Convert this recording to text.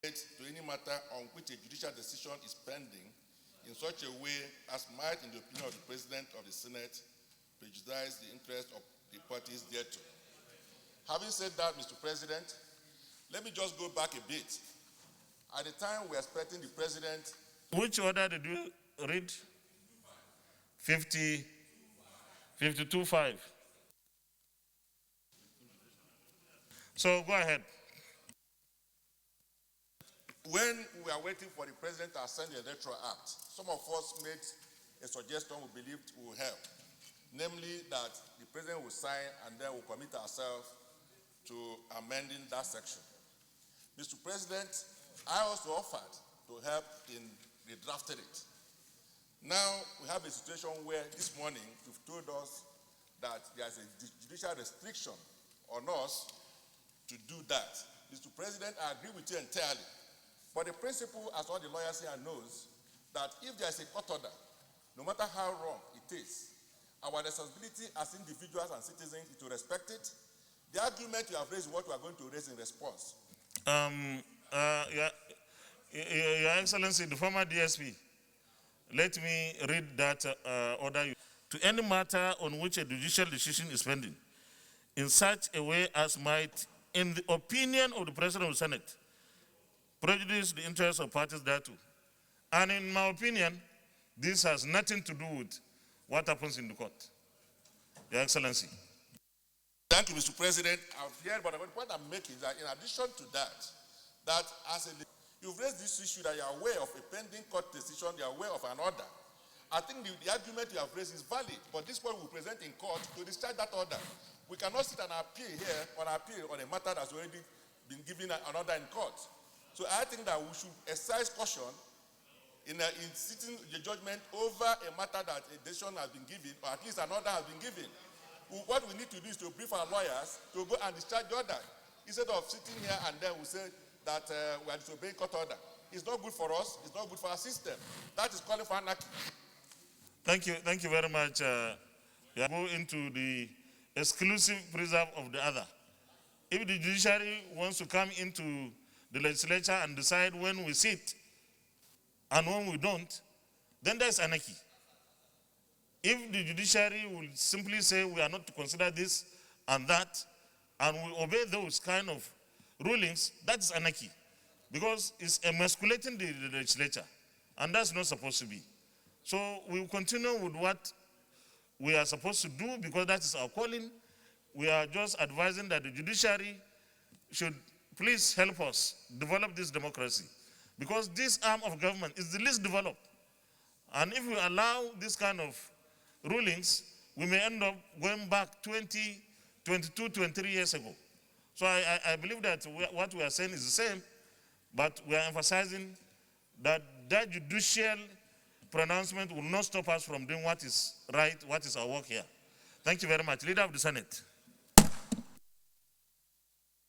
to any matter on which a judicial decision is pending in such a way as might, in the opinion of the President of the Senate, prejudice the interest of the parties thereto. Having said that, Mr. President, let me just go back a bit. At the time we are expecting the President... Which order did you read? 52.5. So go ahead. When we are waiting for the President to assign the Electoral Act, some of us made a suggestion we believed will help, namely that the President will sign and then we'll commit ourselves to amending that section. Mr. President, I also offered to help in redrafting it. Now we have a situation where this morning you've told us that there's a judicial restriction on us to do that. Mr. President, I agree with you entirely. But the principle, as all the lawyers here knows, that if there is a court order, no matter how wrong it is, our responsibility as individuals and citizens is to respect it. The argument you have raised is what we are going to raise in response. Your Excellency, the former DSP, let me read that order. To any matter on which a judicial decision is pending, in such a way as might, in the opinion of the President of the Senate, prejudice the interests of parties thereto. And in my opinion, this has nothing to do with what happens in the court. Your Excellency. Thank you, Mr. President. I've heard, but the point I'm making is that in addition to that, you've raised this issue that you're aware of a pending court decision, you're aware of an order. I think the argument you have raised is valid, but this one will present in court to discharge that order. We cannot sit and appeal here on a matter that's already been given an order in court. So I think that we should exercise caution in sitting the judgment over a matter that a decision has been given, or at least an order has been given. What we need to do is to brief our lawyers to go and discharge the order, instead of sitting here and then we say that we are disobeying court order. It's not good for us. It's not good for our system. That is calling for anarchy. Thank you very much. We go into the exclusive preserve of the other. If the judiciary wants to come into the legislature and decide when we sit and when we don't, then there's anarchy. If the judiciary will simply say we are not to consider this and that, and we obey those kind of rulings, that's anarchy. Because it's emasculating the legislature, and that's not supposed to be. So we will continue with what we are supposed to do, because that is our calling. We are just advising that the judiciary should please help us develop this democracy, because this arm of government is the least developed. And if we allow this kind of rulings, we may end up going back 20, 22, 23 years ago. So I believe that what we are saying is the same, but we are emphasizing that that judicial pronouncement will not stop us from doing what is right, what is our work here. Thank you very much. Leader of the Senate.